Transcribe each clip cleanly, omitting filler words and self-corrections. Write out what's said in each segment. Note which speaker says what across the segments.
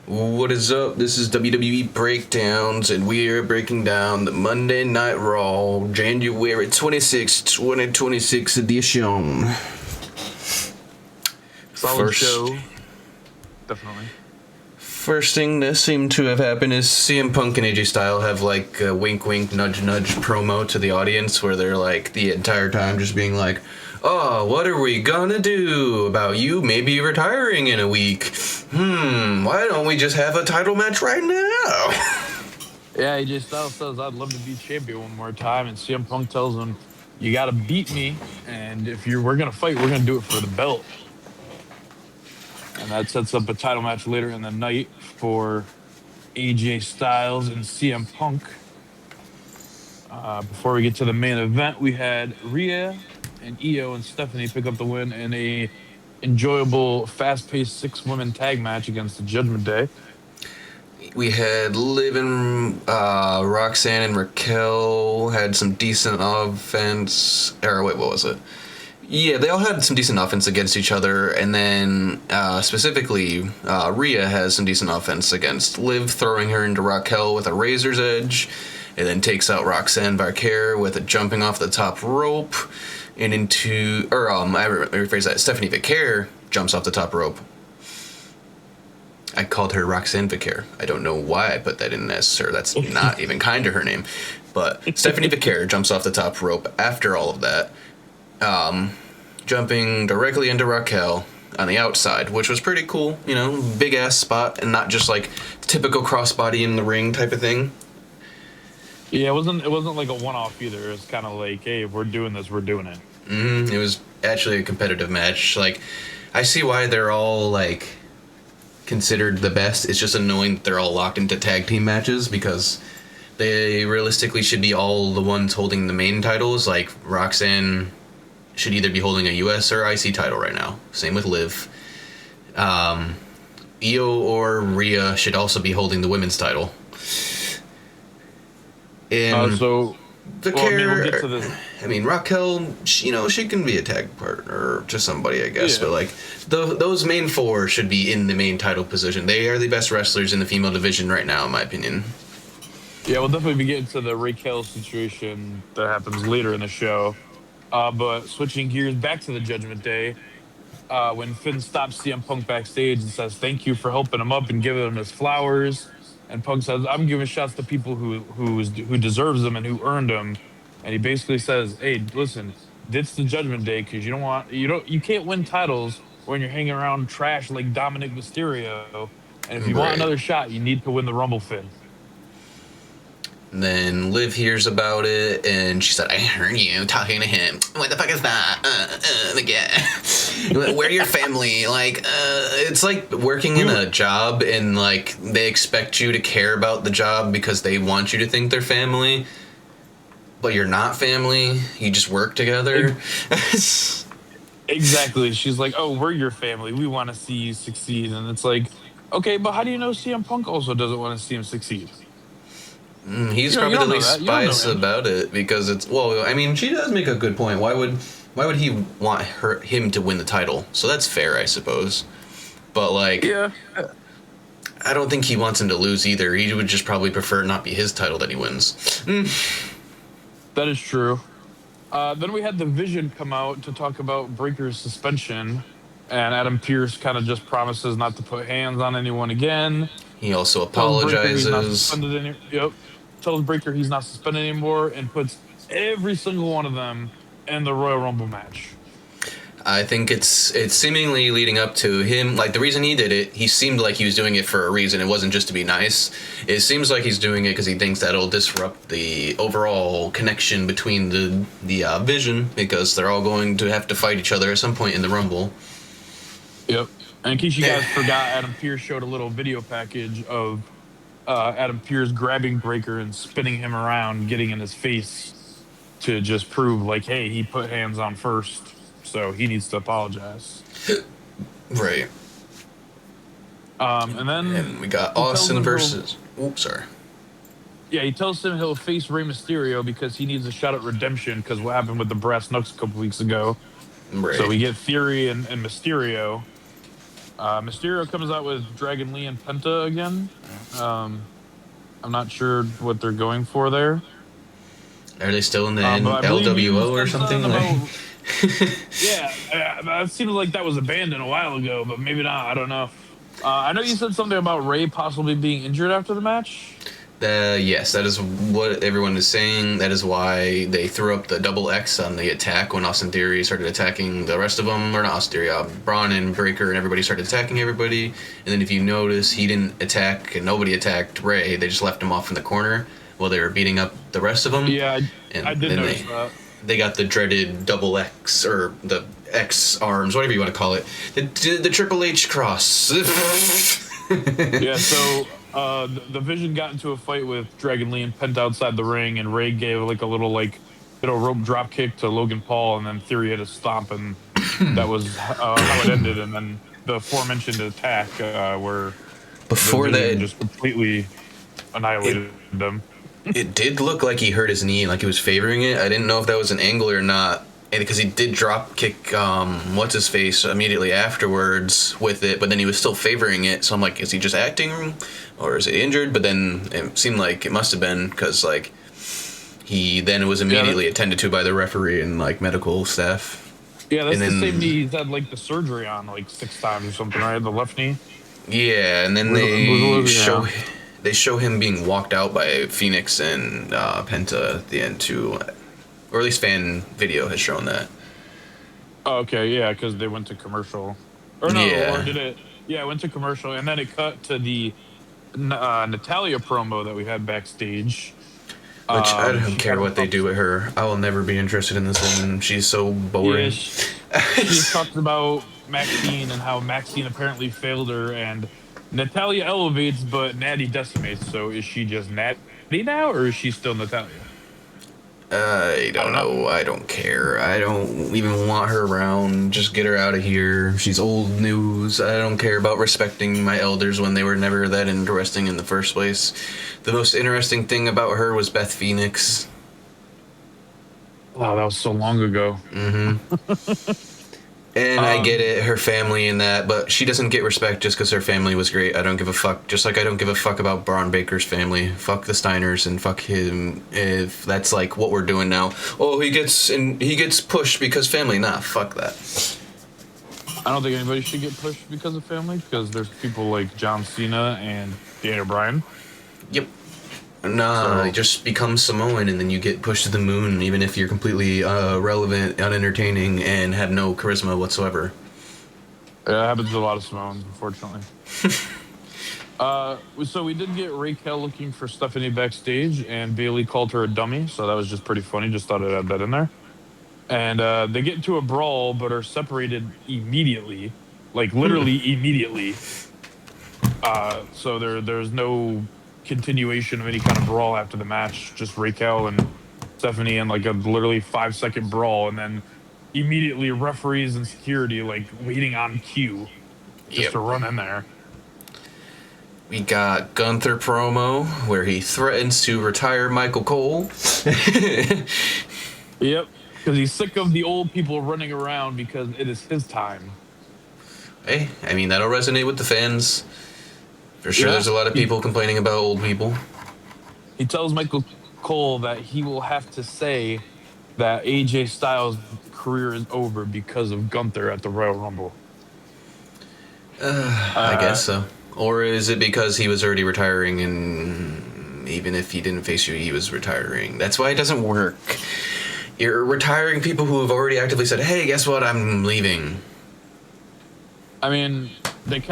Speaker 1: What is up? This is WWE Breakdowns, and we are breaking down the Monday Night Raw, January 26th, 2026 edition.
Speaker 2: Solid show. Definitely.
Speaker 1: First thing that seemed to have happened is CM Punk and AJ Styles have like a wink wink nudge nudge promo to the audience where they're like the entire time just being like, oh, what are we gonna do about you maybe retiring in a week? Why don't we just have a title match right now?
Speaker 2: Yeah, AJ Styles says, I'd love to be champion one more time. And CM Punk tells him, you got to beat me. And if we're going to fight, we're going to do it for the belt. And that sets up a title match later in the night for AJ Styles and CM Punk. Before we get to the main event, we had Rhea and Io and Stephanie pick up the win in a enjoyable, fast-paced 6-woman tag match against the Judgment Day.
Speaker 1: We had Liv and Roxanne and Raquel had some decent offense. Or wait, what was it? Yeah, they all had some decent offense against each other, and then specifically, Rhea has some decent offense against Liv, throwing her into Raquel with a razor's edge, and then takes out Roxanne Barker with a jumping off the top rope, and into, I rephrase that, Stephanie Vicaire jumps off the top rope. I called her Roxanne Vicaire. I don't know why I put that in as her. That's not even kind to her name. But Stephanie Vicaire jumps off the top rope after all of that, jumping directly into Raquel on the outside, which was pretty cool. You know, big ass spot and not just like typical crossbody in the ring type of thing.
Speaker 2: Yeah, it wasn't like a one-off either. It was kind of like, hey, if we're doing this, we're doing it.
Speaker 1: It was actually a competitive match. Like, I see why they're all like considered the best. It's just annoying that they're all locked into tag team matches because they realistically should be all the ones holding the main titles. Like Roxanne should either be holding a US or IC title right now. Same with Liv. Io or Rhea should also be holding the women's title. And
Speaker 2: we'll get to this.
Speaker 1: I mean, Raquel, she can be a tag partner to somebody, I guess. Yeah. But, like, those main four should be in the main title position. They are the best wrestlers in the female division right now, in my opinion.
Speaker 2: Yeah, we'll definitely be getting to the Raquel situation that happens later in the show. But switching gears back to the Judgment Day, when Finn stops CM Punk backstage and says, thank you for helping him up and giving him his flowers. And Punk says, I'm giving shots to people who deserves them and who earned them. And he basically says, hey, listen, ditch the Judgment Day because you can't win titles when you're hanging around trash like Dominic Mysterio. And if you want another shot, you need to win the Rumble, Finn.
Speaker 1: And then Liv hears about it, and she said, I heard you talking to him. What the fuck is that? Where your family? Like, it's like working in a job, and, like, they expect you to care about the job because they want you to think they're family. But you're not family. You just work together.
Speaker 2: Exactly. She's like, oh, we're your family. We want to see you succeed. And it's like, okay, but how do you know CM Punk also doesn't want to see him succeed?
Speaker 1: He's probably the least biased about it because it's, well, I mean, she does make a good point. Why would he want him to win the title? So that's fair, I suppose. But, like,
Speaker 2: yeah,
Speaker 1: I don't think he wants him to lose either. He would just probably prefer it not be his title that he wins.
Speaker 2: That is true. Then we had the Vision come out to talk about Breakker's suspension, and Adam Pearce kind of just promises not to put hands on anyone again.
Speaker 1: He also apologizes.
Speaker 2: Tells Breakker he's not suspended anymore and puts every single one of them in the Royal Rumble match.
Speaker 1: I think it's seemingly leading up to him. Like, the reason he did it, he seemed like he was doing it for a reason. It wasn't just to be nice. It seems like he's doing it because he thinks that'll disrupt the overall connection between the Vision, because they're all going to have to fight each other at some point in the Rumble.
Speaker 2: Yep. And in case you guys forgot, Adam Pearce showed a little video package of Adam Pearce grabbing Breakker and spinning him around, getting in his face to just prove, like, hey, he put hands on first, so he needs to apologize.
Speaker 1: Right.
Speaker 2: And then
Speaker 1: we got Austin versus... Oops, sorry.
Speaker 2: Yeah, he tells him he'll face Rey Mysterio because he needs a shot at redemption because what happened with the brass knucks a couple weeks ago.
Speaker 1: Right.
Speaker 2: So we get Theory and Mysterio. Mysterio comes out with Dragon Lee and Penta again. I'm not sure what they're going for there.
Speaker 1: Are they still in the
Speaker 2: But I believe you
Speaker 1: LWO or
Speaker 2: said
Speaker 1: something?
Speaker 2: about yeah. It seemed like that was abandoned a while ago, but maybe not. I don't know. I know you said something about Ray possibly being injured after the match.
Speaker 1: Yes, that is what everyone is saying. That is why they threw up the double X on the attack when Austin Theory started attacking the rest of them. Or not Austin Theory, Braun and Breaker and everybody started attacking everybody. And then if you notice, he didn't attack and nobody attacked Ray. They just left him off in the corner while they were beating up the rest of them.
Speaker 2: Yeah,
Speaker 1: and
Speaker 2: I did
Speaker 1: then
Speaker 2: notice that.
Speaker 1: they got the dreaded double X, or the X arms, whatever you want to call it. The Triple H cross.
Speaker 2: Yeah, so the Vision got into a fight with Dragon Lee and Penta outside the ring, and Ray gave like a little rope drop kick to Logan Paul, and then Theory hit a stomp, and that was how it ended. And then the aforementioned attack where
Speaker 1: Before
Speaker 2: the Vision
Speaker 1: that,
Speaker 2: just completely annihilated them.
Speaker 1: it did look like he hurt his knee, like he was favoring it. I didn't know if that was an angle or not, and because he did drop kick what's his face immediately afterwards with it, but then he was still favoring it. So I'm like, is he just acting, or is he injured? But then it seemed like it must have been, because like he then was immediately attended to by the referee and like medical staff.
Speaker 2: Yeah, that's
Speaker 1: And
Speaker 2: the
Speaker 1: then-
Speaker 2: same knee he's had like the surgery on like 6 times or something, right? The left knee.
Speaker 1: Yeah, and then
Speaker 2: Yeah.
Speaker 1: they show him being walked out by Phoenix and Penta at the end too, or at least fan video has shown that.
Speaker 2: Oh, okay, yeah, because they went to commercial. Or no,
Speaker 1: Yeah.
Speaker 2: or did it? Yeah, it went to commercial, and then it cut to the Natalia promo that we had backstage.
Speaker 1: Which I
Speaker 2: She
Speaker 1: don't care
Speaker 2: kind of
Speaker 1: what they do with her. I will never be interested in this woman. She's so boring.
Speaker 2: Yeah, she talked about Maxine and how Maxine apparently failed her, and Natalia elevates, but Natty decimates. So is she just Natty now, or is she still Natalia?
Speaker 1: I don't know. I don't care. I don't even want her around. Just get her out of here. She's old news. I don't care about respecting my elders when they were never that interesting in the first place. The most interesting thing about her was Beth Phoenix.
Speaker 2: Wow, that was so long ago.
Speaker 1: And I get it, her family and that, but she doesn't get respect just because her family was great. I don't give a fuck. Just like I don't give a fuck about Braun Baker's family. Fuck the Steiners and fuck him. If that's like what we're doing now. Oh, he gets pushed because family. Nah, fuck that.
Speaker 2: I don't think anybody should get pushed because of family, because there's people like John Cena and Daniel Bryan.
Speaker 1: Yep. Nah,
Speaker 2: So-
Speaker 1: just become Samoan and then you get pushed to the moon, even if you're completely irrelevant, unentertaining, and have no charisma whatsoever.
Speaker 2: It happens to a lot of Samoans, unfortunately. So we did get Raquel looking for Stephanie backstage, and Bailey called her a dummy, so that was just pretty funny. Just thought I'd add that in there. And they get into a brawl, but are separated immediately, like literally immediately. So there's no continuation of any kind of brawl after the match. Just Raquel and Stephanie in like a literally 5-second brawl, and then immediately referees and security like waiting on cue just
Speaker 1: Yep.
Speaker 2: to run in there.
Speaker 1: We got Gunther promo where he threatens to retire Michael Cole.
Speaker 2: Yep, because he's sick of the old people running around because it is his time.
Speaker 1: Hey, I mean, that'll resonate with the fans. For sure,
Speaker 2: Yeah.
Speaker 1: there's a lot of people complaining about old people.
Speaker 2: He tells Michael Cole that he will have to say that AJ Styles' career is over because of Gunther at the Royal Rumble.
Speaker 1: I guess so. Or is it because he was already retiring and even if he didn't face you, he was retiring? That's why it doesn't work. You're retiring people who have already actively said, hey, guess what? I'm leaving.
Speaker 2: I mean, the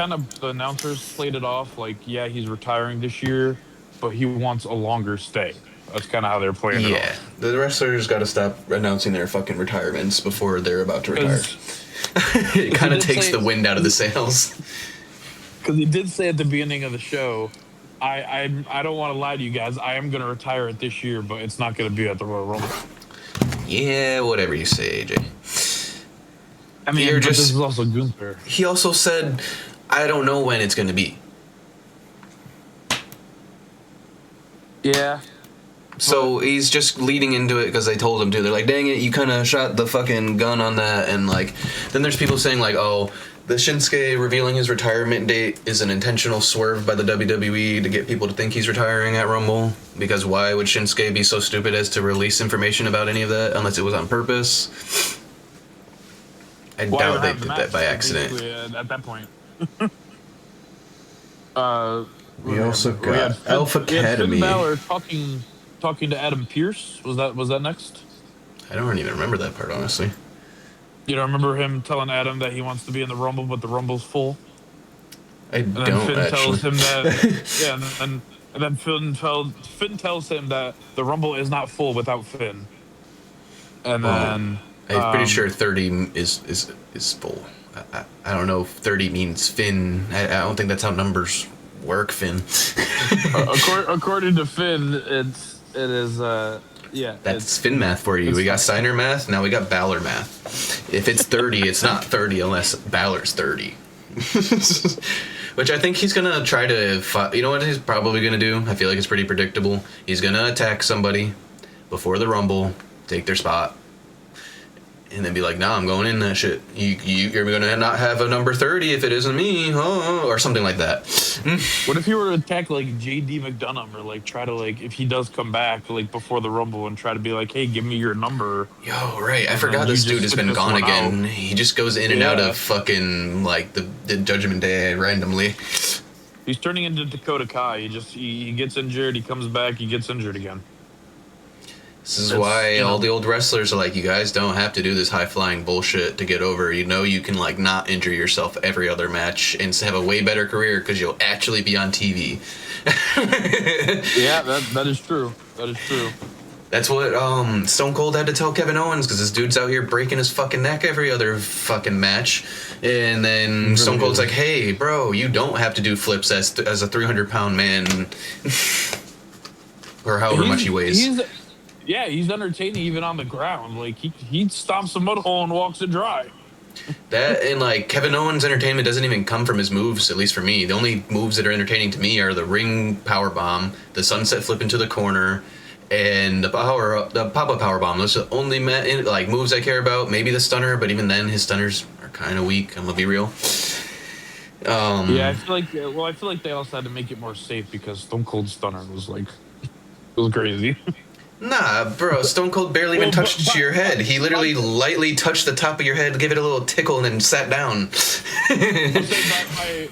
Speaker 2: announcers played it off like, yeah, he's retiring this year, but he wants a longer stay. That's kind of how they're playing it
Speaker 1: Yeah.
Speaker 2: off.
Speaker 1: The wrestlers got to stop announcing their fucking retirements before they're about to retire.
Speaker 2: 'Cause-
Speaker 1: It kind of
Speaker 2: did
Speaker 1: takes
Speaker 2: say-
Speaker 1: the wind out of the sails.
Speaker 2: Because he did say at the beginning of the show, I don't want to lie to you guys. I am going to retire it this year, but it's not going to be at the Royal Rumble.
Speaker 1: Yeah, whatever you say, AJ.
Speaker 2: I mean,
Speaker 1: You're
Speaker 2: but
Speaker 1: just-
Speaker 2: this is also Gunther.
Speaker 1: He also said, I don't know when it's going to be.
Speaker 2: Yeah.
Speaker 1: So he's just leading into it because they told him to. They're like, dang it, you kind of shot the fucking gun on that. And like, then there's people saying like, oh, the Shinsuke revealing his retirement date is an intentional swerve by the WWE to get people to think he's retiring at Rumble. Because why would Shinsuke be so stupid as to release information about any of that unless it was on purpose? I doubt they did that by accident.
Speaker 2: At that point.
Speaker 1: We also
Speaker 2: we had
Speaker 1: got Alpha Academy.
Speaker 2: Finn Balor talking to Adam Pearce. Was that next?
Speaker 1: I don't even remember that part, honestly.
Speaker 2: You don't remember him telling Adam that he wants to be in the Rumble, but the Rumble's full?
Speaker 1: And then
Speaker 2: Finn
Speaker 1: actually.
Speaker 2: tells him that. Yeah, and then Finn tells him that the Rumble is not full without Finn. And then
Speaker 1: I'm pretty sure 30 is full. I don't know if 30 means Finn. I don't think that's how numbers work, Finn.
Speaker 2: According to Finn, it is. Yeah,
Speaker 1: that's Finn math for you. We got Steiner math, now we got Balor math. If it's 30, it's not 30 unless Balor's 30. Which I think he's gonna try to. You know what he's probably gonna do? I feel like it's pretty predictable. He's gonna attack somebody before the Rumble, take their spot, and then be like, "Nah, I'm going in that shit. You're gonna not have a number 30 if it isn't me, or something like that."
Speaker 2: What if you were to attack like JD McDonough, or like try to like if he does come back like before the Rumble and try to be like, "Hey, give me your number."
Speaker 1: Yo, right. I forgot this dude has been gone again. He just goes in and out of fucking like the Judgment Day randomly.
Speaker 2: He's turning into Dakota Kai. He gets injured. He comes back. He gets injured again.
Speaker 1: This is why all the old wrestlers are like, you guys don't have to do this high-flying bullshit to get over. You know you can, like, not injure yourself every other match and have a way better career because you'll actually be on TV.
Speaker 2: Yeah, that is true. That is true.
Speaker 1: That's what Stone Cold had to tell Kevin Owens, because this dude's out here breaking his fucking neck every other fucking match. And then Stone Cold's like, hey, bro, you don't have to do flips as a 300-pound man. Or however much he weighs.
Speaker 2: Yeah, he's entertaining even on the ground. Like, he stomps a mud hole and walks it dry.
Speaker 1: That and, like, Kevin Owens' entertainment doesn't even come from his moves, at least for me. The only moves that are entertaining to me are the ring powerbomb, the sunset flip into the corner, and the pop-up powerbomb. Those are the only moves I care about. Maybe the stunner, but even then, his stunners are kind of weak. I'm gonna be real.
Speaker 2: Yeah, I feel like they also had to make it more safe because Stone Cold's stunner was like, it was crazy.
Speaker 1: Nah, bro, Stone Cold barely even touched your head. He literally lightly touched the top of your head, gave it a little tickle, and then sat down.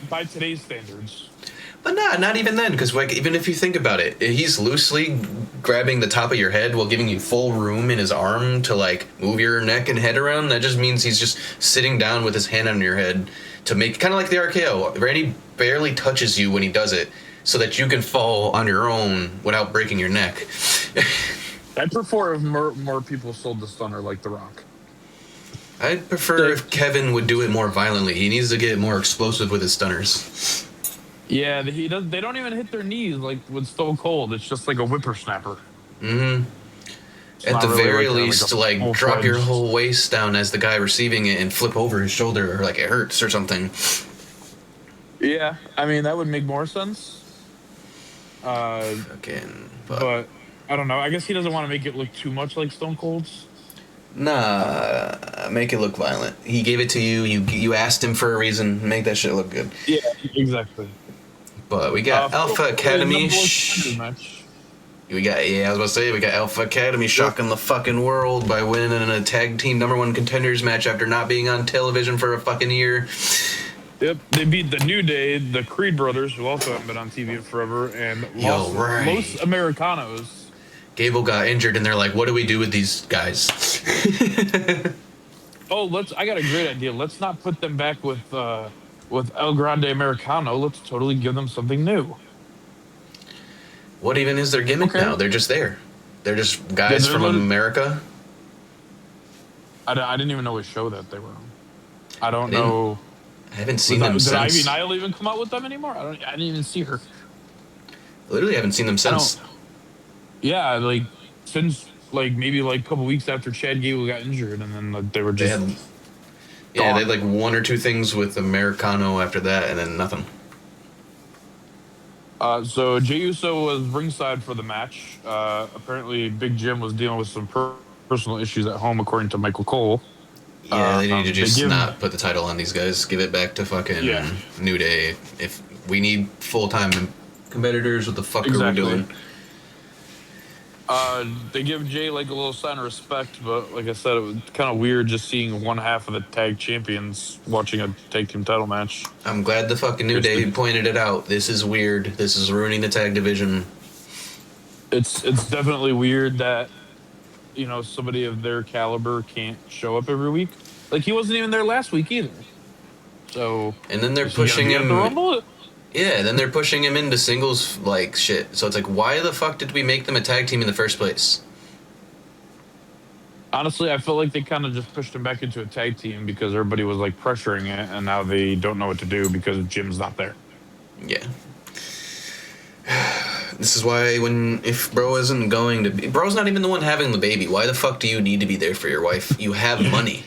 Speaker 2: by today's standards.
Speaker 1: But not even then, because like, even if you think about it, he's loosely grabbing the top of your head while giving you full room in his arm to like move your neck and head around. That just means he's just sitting down with his hand on your head to make kind of like the RKO. Randy barely touches you when he does it, so that you can fall on your own without breaking your neck.
Speaker 2: I'd prefer if more people sold the stunner like The Rock.
Speaker 1: I'd prefer if Kevin would do it more violently. He needs to get more explosive with his stunners.
Speaker 2: Yeah, he does. They don't even hit their knees like with Stone Cold. It's just like a whippersnapper.
Speaker 1: Mm-hmm. At the really very least, like drop your whole waist down as the guy receiving it and flip over his shoulder, or like it hurts or something.
Speaker 2: Yeah, I mean that would make more sense.
Speaker 1: Again,
Speaker 2: but I don't know. I guess he doesn't want to make it look too much like Stone Cold's.
Speaker 1: Nah, make it look violent. He gave it to you. You asked him for a reason. Make that shit look good.
Speaker 2: Yeah, exactly.
Speaker 1: But we got Alpha Academy. We got I was about to say we got Alpha Academy shocking the fucking world by winning in a tag team #1 contenders match after not being on television for a fucking year.
Speaker 2: Yep, they beat the New Day, the Creed brothers, who also haven't been on TV in forever, and Los Americanos.
Speaker 1: Gable got injured, and they're like, "What do we do with these guys?"
Speaker 2: I got a great idea. Let's not put them back with El Grande Americano. Let's totally give them something new.
Speaker 1: What even is their gimmick now? They're just there. They're just guys from America.
Speaker 2: I didn't even know what show that they were on. I don't know.
Speaker 1: I haven't seen them since.
Speaker 2: Did Ivy Nile even come out with them anymore? I didn't even see her.
Speaker 1: I literally haven't seen them since.
Speaker 2: Yeah, like since like maybe like a couple weeks after Chad Gable got injured, and then they were just.
Speaker 1: They had like one or two things with Americano after that, and then nothing.
Speaker 2: So Jey Uso was ringside for the match. Apparently, Big Jim was dealing with some personal issues at home, according to Michael Cole.
Speaker 1: Yeah, they need to
Speaker 2: They
Speaker 1: just
Speaker 2: give
Speaker 1: not put the title on these guys. Give it back to fucking
Speaker 2: Yeah.
Speaker 1: New Day. If we need full-time competitors, what the fuck are we
Speaker 2: Exactly.
Speaker 1: doing?
Speaker 2: They give Jay like a little sign of respect, but like I said, it was kind of weird just seeing one half of the tag champions watching a tag team title match.
Speaker 1: I'm glad the fucking New Day pointed it out. This is weird. This is ruining the tag division.
Speaker 2: It's definitely weird that somebody of their caliber can't show up every week. Like he wasn't even there last week either. So
Speaker 1: And then they're
Speaker 2: is he gonna
Speaker 1: pushing
Speaker 2: be at
Speaker 1: him.
Speaker 2: the Rumble?
Speaker 1: Yeah, then they're pushing him into singles like shit. So it's like, why the fuck did we make them a tag team in the first place?
Speaker 2: Honestly, I felt like they kind of just pushed him back into a tag team because everybody was like pressuring it, and now they don't know what to do because Jim's not there.
Speaker 1: Yeah. This is why if bro isn't going to be, bro's not even the one having the baby. Why the fuck do you need to be there for your wife? You have money.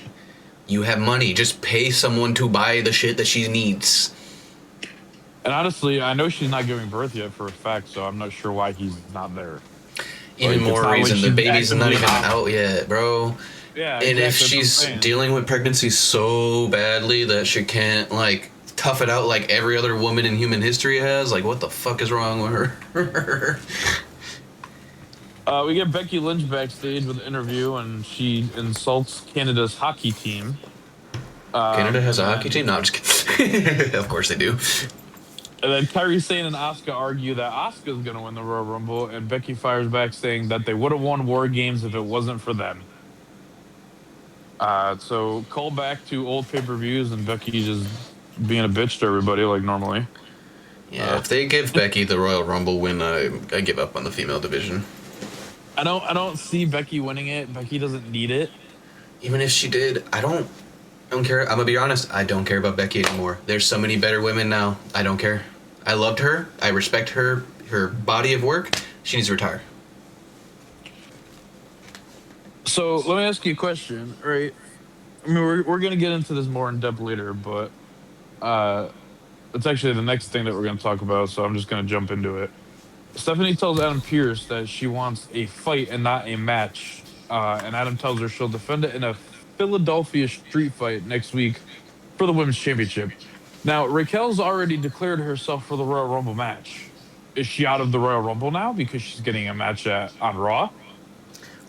Speaker 1: You have money. Just pay someone to buy the shit that she needs.
Speaker 2: And honestly, I know she's not giving birth yet for a fact, so I'm not sure why he's not there.
Speaker 1: Even
Speaker 2: Like, it's
Speaker 1: more
Speaker 2: not like
Speaker 1: reason the
Speaker 2: she's
Speaker 1: baby's not even
Speaker 2: actively
Speaker 1: out yet, bro.
Speaker 2: Yeah,
Speaker 1: And if
Speaker 2: exactly, that's what I'm
Speaker 1: she's
Speaker 2: saying.
Speaker 1: dealing with pregnancy so badly that she can't like tough it out like every other woman in human history has, like what the fuck is wrong with her?
Speaker 2: We get Becky Lynch backstage with an interview, and she insults Canada's hockey team.
Speaker 1: Canada has a
Speaker 2: and
Speaker 1: hockey
Speaker 2: then-
Speaker 1: team? No, I'm just kidding. Of course they do.
Speaker 2: And then Kairi Sane and Asuka argue that Asuka's going to win the Royal Rumble, and Becky fires back saying that they would have won War Games if it wasn't for them. So call back to old pay-per-views, and Becky just being a bitch to everybody like normally.
Speaker 1: Yeah, if they give Becky the Royal Rumble win, I give up on the female division.
Speaker 2: I don't see Becky winning it. Becky doesn't need it.
Speaker 1: Even if she did, I don't care. I'm gonna be honest. I don't care about Becky anymore. There's so many better women now. I don't care. I loved her. I respect her body of work. She needs to retire.
Speaker 2: So let me ask you a question, right? I mean, we're gonna get into this more in depth later, but it's actually the next thing that we're gonna talk about. So I'm just gonna jump into it. Stephanie tells Adam Pearce that she wants a fight and not a match, and Adam tells her she'll defend it in a Philadelphia street fight next week for the women's championship. Now Raquel's already declared herself for the Royal Rumble match. Is she out of the Royal Rumble now because she's getting a match on Raw?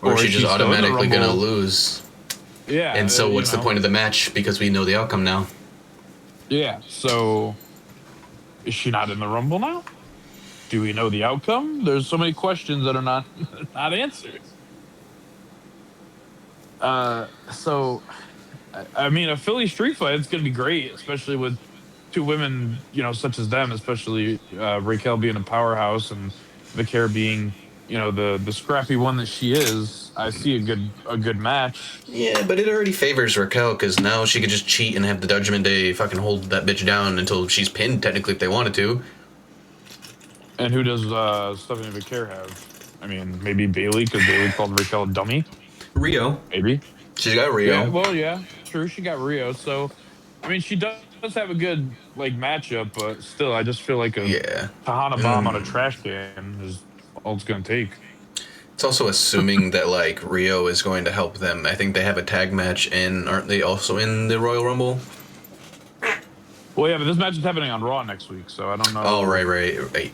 Speaker 1: Or is she
Speaker 2: is
Speaker 1: just
Speaker 2: still in the
Speaker 1: automatically gonna
Speaker 2: Rumble?
Speaker 1: lose?
Speaker 2: Yeah.
Speaker 1: And so what's the point of the match? Because we know the outcome now.
Speaker 2: Yeah. So is she not in the Rumble now? Do we know the outcome? There's so many questions that are not answered. So I mean, a Philly street fight is going to be great, especially with two women, such as them, especially Raquel being a powerhouse and Vicaire being, the scrappy one that she is. I see a good match.
Speaker 1: Yeah, but it already favors Raquel because now she could just cheat and have the Judgment Day fucking hold that bitch down until she's pinned, technically, if they wanted to.
Speaker 2: And who does Stephanie Vicaire have? I mean, maybe Bailey, because Bailey called Raquel a dummy.
Speaker 1: Rio.
Speaker 2: Maybe.
Speaker 1: She's got Rio.
Speaker 2: Yeah, well, yeah, true. She got Rio, so I mean, she does have a good matchup, but still, I just feel like a Tahana bomb on a trash can is all it's gonna take.
Speaker 1: It's also assuming that Rio is going to help them. I think they have a tag match, and aren't they also in the Royal Rumble?
Speaker 2: Well, yeah, but this match is happening on Raw next week, so I don't know.
Speaker 1: Oh, right. Okay,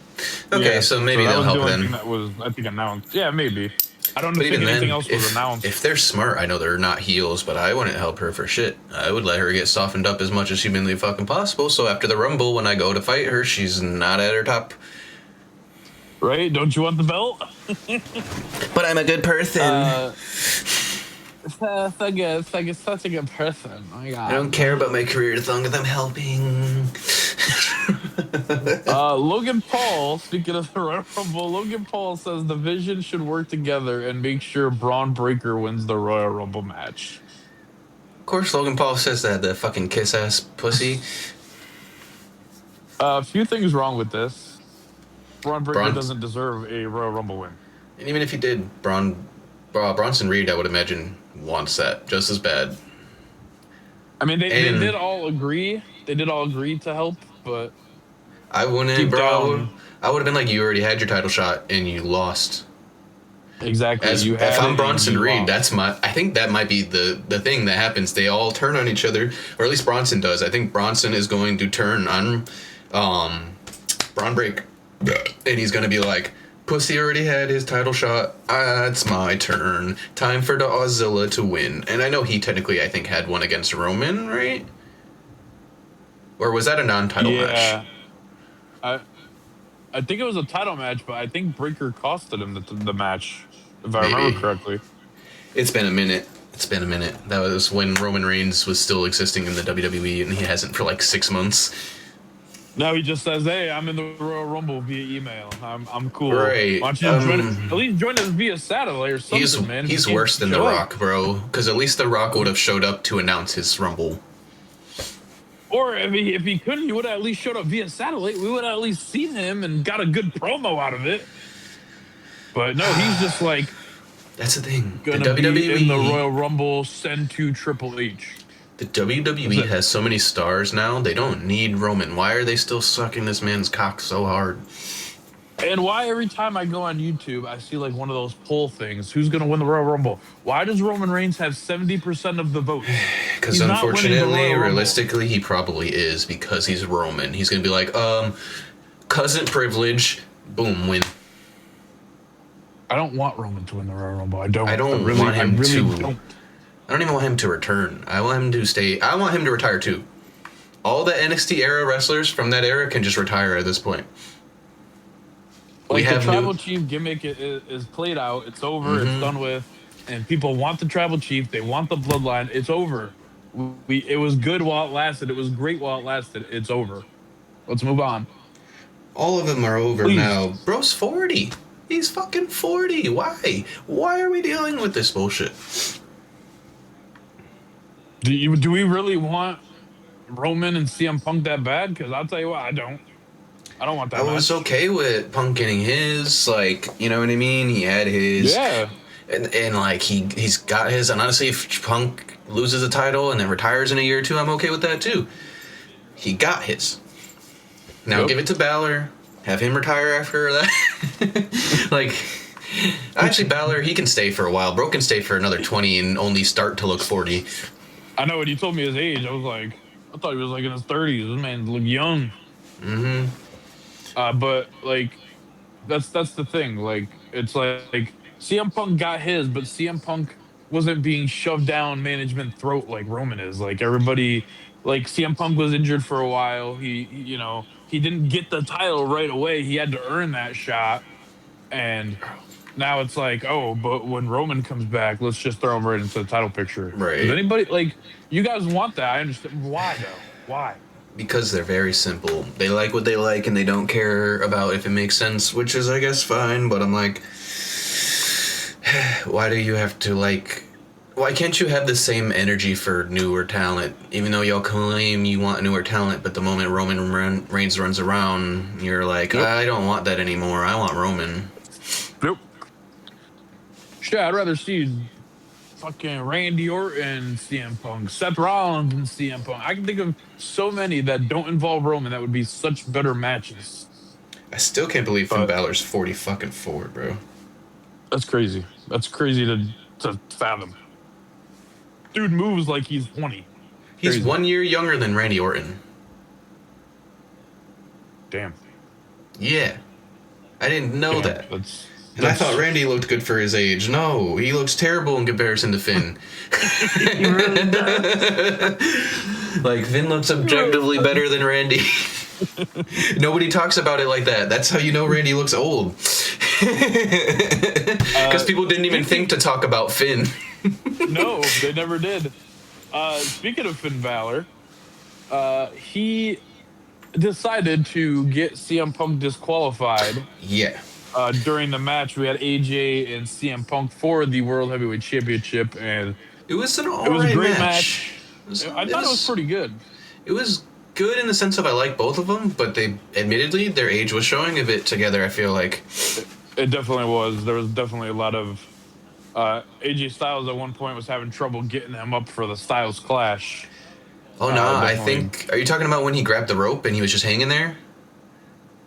Speaker 2: Yeah,
Speaker 1: so maybe
Speaker 2: that
Speaker 1: they'll
Speaker 2: was
Speaker 1: help
Speaker 2: the only
Speaker 1: then.
Speaker 2: thing that was, I think, announced. Yeah, maybe. I don't
Speaker 1: But
Speaker 2: think
Speaker 1: even
Speaker 2: anything
Speaker 1: then,
Speaker 2: else was announced.
Speaker 1: if they're smart, I know they're not heels, but I wouldn't help her for shit. I would let her get softened up as much as humanly fucking possible, so after the Rumble, when I go to fight her, she's not at her top.
Speaker 2: Right? Don't you want the belt?
Speaker 1: But I'm a good person.
Speaker 2: Such a good person. Oh my God.
Speaker 1: I don't care about my career as long as I'm helping.
Speaker 2: Logan Paul, speaking of the Royal Rumble, Logan Paul says the Vision should work together and make sure Braun Breaker wins the Royal Rumble match.
Speaker 1: Of course, Logan Paul says that, the fucking kiss-ass pussy.
Speaker 2: A few things wrong with this. Braun Breaker doesn't deserve a Royal Rumble win.
Speaker 1: And even if he did, Bronson Reed, I would imagine, wants that just as bad.
Speaker 2: I mean, they did all agree. They did all agree to help, but
Speaker 1: I wouldn't,
Speaker 2: Deep
Speaker 1: bro.
Speaker 2: down.
Speaker 1: I would have been like, you already had your title shot and you lost.
Speaker 2: Exactly.
Speaker 1: As
Speaker 2: You
Speaker 1: if
Speaker 2: had
Speaker 1: I'm
Speaker 2: it and
Speaker 1: Bronson
Speaker 2: you
Speaker 1: Reed,
Speaker 2: lost.
Speaker 1: I think that might be the thing that happens. They all turn on each other, or at least Bronson does. I think Bronson is going to turn on Braun Break, and he's going to be like, Pussy already had his title shot. It's my turn. Time for the Ozilla to win. And I know he technically, I think, had one against Roman, right? Or was that a non-title match?
Speaker 2: Yeah. I I think it was a title match, but I think Breaker costed him the match, if I remember
Speaker 1: Maybe.
Speaker 2: correctly.
Speaker 1: It's been a minute. It's been a minute. That was when Roman Reigns was still existing in the WWE, and he hasn't for like 6 months.
Speaker 2: No, he just says, "Hey, I'm in the Royal Rumble via email. I'm cool.
Speaker 1: Right.
Speaker 2: Why don't you join it? At least join us via satellite or something, man. If you
Speaker 1: He's
Speaker 2: can't
Speaker 1: worse than The
Speaker 2: show up."
Speaker 1: Rock, bro. Because at least The Rock would have showed up to announce his Rumble.
Speaker 2: Or if he couldn't, he would have at least showed up via satellite. We would have at least seen him and got a good promo out of it. But no, he's just like
Speaker 1: That's the thing.
Speaker 2: gonna be in the Royal Rumble. Send to Triple H.
Speaker 1: The WWE has so many stars now. They don't need Roman. Why are they still sucking this man's cock so hard?
Speaker 2: And why every time I go on YouTube, I see like one of those poll things: who's gonna win the Royal Rumble? Why does Roman Reigns have 70% of the votes?
Speaker 1: Because
Speaker 2: He's not winning the
Speaker 1: unfortunately,
Speaker 2: Royal Rumble.
Speaker 1: realistically, he probably is because he's Roman. He's gonna be like, cousin privilege, boom, win.
Speaker 2: I don't want Roman to win the Royal Rumble. I don't.
Speaker 1: I don't
Speaker 2: really,
Speaker 1: want him
Speaker 2: I really
Speaker 1: to.
Speaker 2: don't.
Speaker 1: I don't even want him to return. I want him to stay. I want him to retire too. All the NXT era wrestlers from that era can just retire at this point.
Speaker 2: Like the tribal chief gimmick is played out. It's over. It's done with. And people want the tribal chief. They want the bloodline. It's over. It was good while it lasted. It was great while it lasted. It's over. Let's move on.
Speaker 1: All of them are over
Speaker 2: Please.
Speaker 1: now. Bro's 40. He's fucking 40. Why? Why are we dealing with this bullshit?
Speaker 2: Do we really want Roman and CM Punk that bad? Because I'll tell you what, I don't. I don't want that.
Speaker 1: I was okay with Punk getting his, like, you know what I mean? He had his.
Speaker 2: Yeah.
Speaker 1: And like, he's got his. And honestly, if Punk loses the title and then retires in a year or two, I'm okay with that too. He got his. Now give it to Balor. Have him retire after that. Like, actually, Balor, he can stay for a while. Bro can stay for another 20 and only start to look 40.
Speaker 2: I know when you told me his age, I was like, I thought he was like in his 30s. This man looked young. But like, that's the thing. Like, it's like CM Punk got his, but CM Punk wasn't being shoved down management throat like Roman is. Like everybody, like CM Punk was injured for a while. He didn't get the title right away. He had to earn that shot, and now it's like, oh, but when Roman comes back, let's just throw him right into the title picture.
Speaker 1: Right.
Speaker 2: Does anybody like you guys want that? I understand. Why though? Why?
Speaker 1: Because they're very simple. They like what they like and they don't care about if it makes sense, which is, I guess, fine. But I'm like, why do you have to, like, why can't you have the same energy for newer talent? Even though y'all claim you want newer talent, but the moment Roman Reigns runs around, you're like, I don't want that anymore. I want Roman.
Speaker 2: Nope. Shit, I'd rather see fucking Randy Orton, CM Punk, Seth Rollins, and CM Punk. I can think of so many that don't involve Roman that would be such better matches.
Speaker 1: I still can't believe Finn Balor's 40 fucking 4, bro.
Speaker 2: That's crazy. That's crazy to fathom. Dude moves like he's 20.
Speaker 1: He's
Speaker 2: Crazy.
Speaker 1: 1 year younger than Randy Orton.
Speaker 2: Damn.
Speaker 1: Yeah. I didn't know that.
Speaker 2: And
Speaker 1: I thought Randy looked good for his age. No, he looks terrible in comparison to Finn.
Speaker 2: He really does.
Speaker 1: Like, Finn looks objectively better than Randy. Nobody talks about it like that. That's how you know Randy looks old. Because people didn't even think to talk about Finn.
Speaker 2: No, they never did. Speaking of Finn Balor, he decided to get CM Punk disqualified.
Speaker 1: Yeah.
Speaker 2: During the match, we had AJ and CM Punk for the World Heavyweight Championship, and
Speaker 1: it was a
Speaker 2: great match. I thought it was pretty good.
Speaker 1: It was good in the sense of I like both of them, but they admittedly their age was showing a bit together. I feel like
Speaker 2: it definitely was. There was definitely a lot of AJ Styles at one point was having trouble getting him up for the Styles Clash.
Speaker 1: Oh no, I think. Are you talking about when he grabbed the rope and he was just hanging there?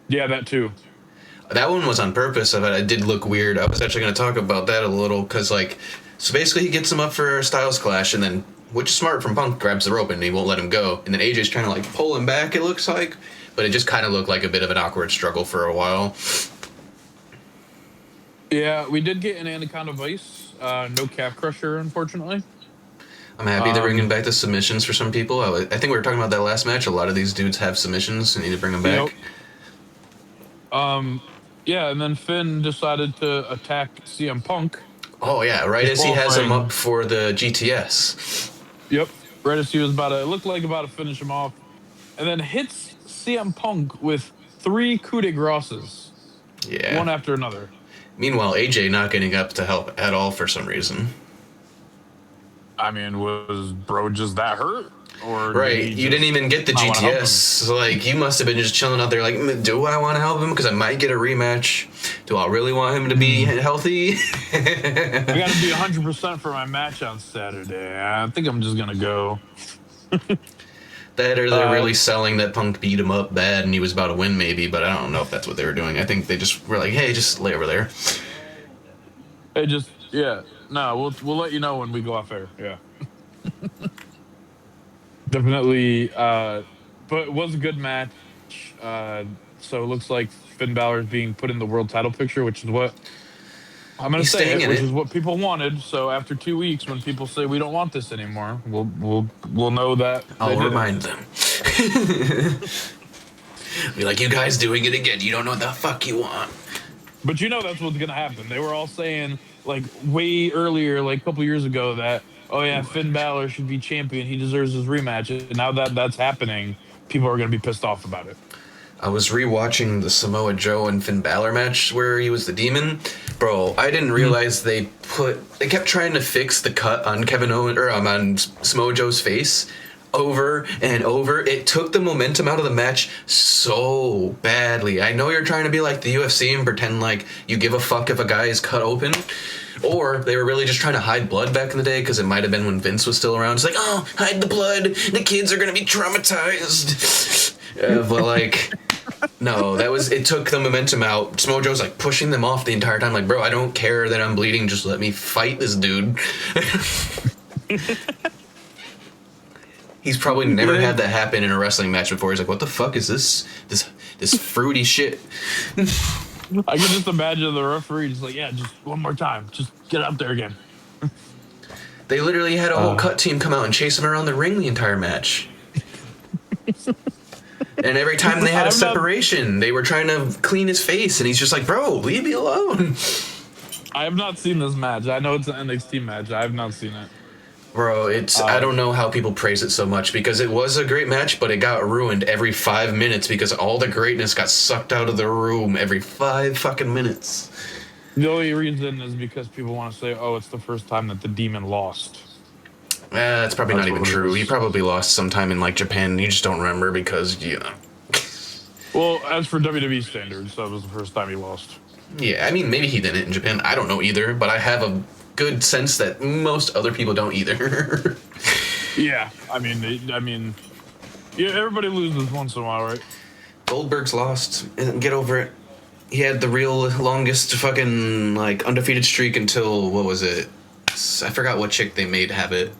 Speaker 2: Yeah, that too.
Speaker 1: That one was on purpose. It did look weird. I was actually going to talk about that a little because, like, so basically he gets him up for a Styles Clash, and then, which is smart from Punk, grabs the rope and he won't let him go. And then AJ's trying to, like, pull him back, it looks like. But it just kind of looked like a bit of an awkward struggle for a while.
Speaker 2: Yeah, we did get an Anaconda Vice. No calf crusher, unfortunately.
Speaker 1: I'm happy they're bringing back the submissions for some people. I think we were talking about that last match. A lot of these dudes have submissions and need to bring them back.
Speaker 2: Yep. Yeah, and then Finn decided to attack CM Punk.
Speaker 1: Oh, yeah, right as he has him up for the GTS.
Speaker 2: Yep. Right as he was it looked like about to finish him off. And then hits CM Punk with 3 coup de grasses.
Speaker 1: Yeah.
Speaker 2: One after another.
Speaker 1: Meanwhile, AJ not getting up to help at all for some reason.
Speaker 2: I mean, was bro just that hurt? Or
Speaker 1: right, you didn't even get the GTS. So, like, you must have been just chilling out there like, do I want to help him? Because I might get a rematch. Do I really want him to be healthy?
Speaker 2: I got to be 100% for my match on Saturday. I think I'm just going to go.
Speaker 1: That or they're really selling that Punk beat him up bad and he was about to win maybe, but I don't know if that's what they were doing. I think they just were like, hey, just lay over there.
Speaker 2: Hey, just, yeah. No, we'll let you know when we go off air. Yeah. Definitely. But it was a good match. So it looks like Finn Balor is being put in the world title picture, which is what I'm going to say, which is what people wanted. So after 2 weeks, when people say we don't want this anymore, we'll know that.
Speaker 1: I'll remind them. Be like, you guys doing it again. You don't know what the fuck you want.
Speaker 2: But you know that's what's going to happen. They were all saying, like, way earlier, like a couple years ago, that, oh, yeah, Finn Balor should be champion. He deserves his rematch. And now that that's happening, people are going to be pissed off about it.
Speaker 1: I was rewatching the Samoa Joe and Finn Balor match where he was the demon. Bro, I didn't realize they kept trying to fix the cut on Kevin Owens, or on Samoa Joe's face over and over. It took the momentum out of the match so badly. I know you're trying to be like the UFC and pretend like you give a fuck if a guy is cut open. Or they were really just trying to hide blood back in the day because it might have been when Vince was still around. It's like, oh, hide the blood. The kids are going to be traumatized. But like, no, it took the momentum out. Samoa Joe's like pushing them off the entire time. Like, bro, I don't care that I'm bleeding. Just let me fight this dude. He's probably never had that happen in a wrestling match before. He's like, what the fuck is this fruity shit?
Speaker 2: I can just imagine the referee just like, yeah, just one more time. Just get out there again.
Speaker 1: They literally had a whole cut team come out and chase him around the ring the entire match. And every time they had a separation, they were trying to clean his face, and he's just like, bro, leave me alone.
Speaker 2: I have not seen this match. I know it's an NXT match. I have not seen it.
Speaker 1: Bro, I don't know how people praise it so much, because it was a great match, but it got ruined every 5 minutes because all the greatness got sucked out of the room every 5 fucking minutes.
Speaker 2: The only reason is because people want to say, oh, it's the first time that the Demon lost.
Speaker 1: That's probably not even true. He probably lost sometime in, like, Japan. You just don't remember because, you know.
Speaker 2: Well, as for WWE standards, that was the first time he lost.
Speaker 1: Yeah, I mean, maybe he didn't in Japan. I don't know either, but I have a good sense that most other people don't either.
Speaker 2: Yeah, I mean, yeah, everybody loses once in a while, right?
Speaker 1: Goldberg's lost. Get over it. He had the real longest fucking, like, undefeated streak until, what was it? I forgot what chick they made have it.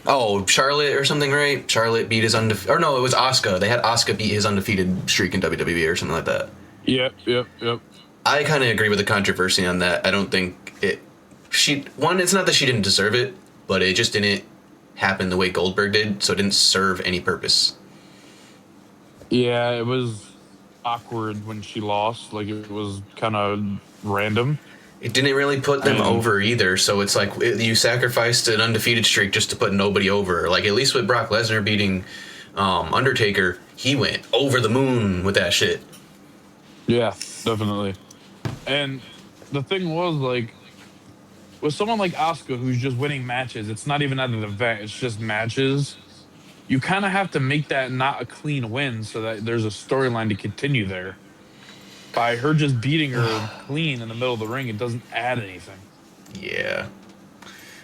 Speaker 1: Oh, Charlotte or something, right? Charlotte beat his undefeated... Or no, it was Asuka. They had Asuka beat his undefeated streak in WWE or something like that.
Speaker 2: Yep.
Speaker 1: I kind of agree with the controversy on that. I don't think it... It's not that she didn't deserve it, but it just didn't happen the way Goldberg did, so it didn't serve any purpose.
Speaker 2: Yeah, it was awkward when she lost. Like, it was kind of random.
Speaker 1: It didn't really put them over either, so it's like you sacrificed an undefeated streak just to put nobody over. Like, at least with Brock Lesnar beating Undertaker, he went over the moon with that shit.
Speaker 2: Yeah, definitely. And the thing was, like, with someone like Asuka who's just winning matches, it's not even at an event, it's just matches. You kind of have to make that not a clean win so that there's a storyline to continue there. By her just beating her clean in the middle of the ring, it doesn't add anything.
Speaker 1: Yeah.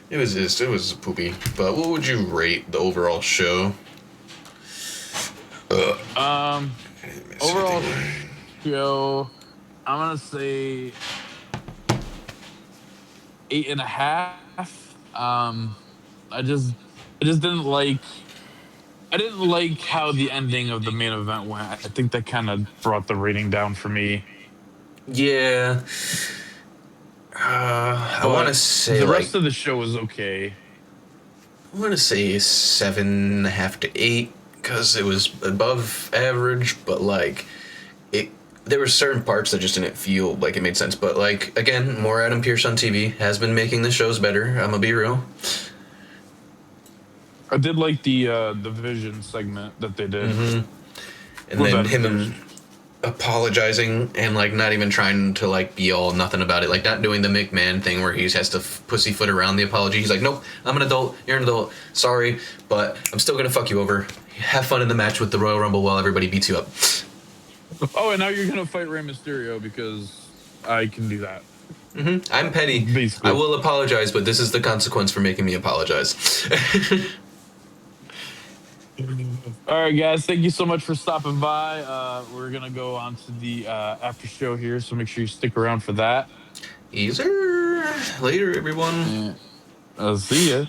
Speaker 1: It was poopy. But what would you rate the overall show?
Speaker 2: Overall, show, I'm gonna say 8.5. I just I just didn't like I didn't like how the ending of the main event went. I think that kind of brought the rating down for me.
Speaker 1: Yeah. I want to
Speaker 2: But
Speaker 1: say
Speaker 2: the
Speaker 1: like
Speaker 2: rest of the show was okay.
Speaker 1: I want to say 7.5 to 8 because it was above average, but like it. There were certain parts that just didn't feel like it made sense. But like again, more Adam Pearce on TV has been making the shows better. I'm gonna be real.
Speaker 2: I did like the Vision segment that they did
Speaker 1: And
Speaker 2: with
Speaker 1: then
Speaker 2: Adam
Speaker 1: him
Speaker 2: Pearce.
Speaker 1: apologizing and like not even trying to like be all nothing about it, like not doing the McMahon thing where he has to pussyfoot around the apology. He's like, nope, I'm an adult, you're an adult, sorry, but I'm still gonna fuck you over. Have fun in the match with the Royal Rumble while everybody beats you up.
Speaker 2: Oh, and now you're gonna fight Rey Mysterio because I can do that.
Speaker 1: I'm petty. I
Speaker 2: Basically.
Speaker 1: will apologize, but this is the consequence for making me apologize.
Speaker 2: All right, guys. Thank you so much for stopping by. We're gonna go on to the after show here, so make sure you stick around for that.
Speaker 1: Easer. Later, everyone.
Speaker 2: And, see ya.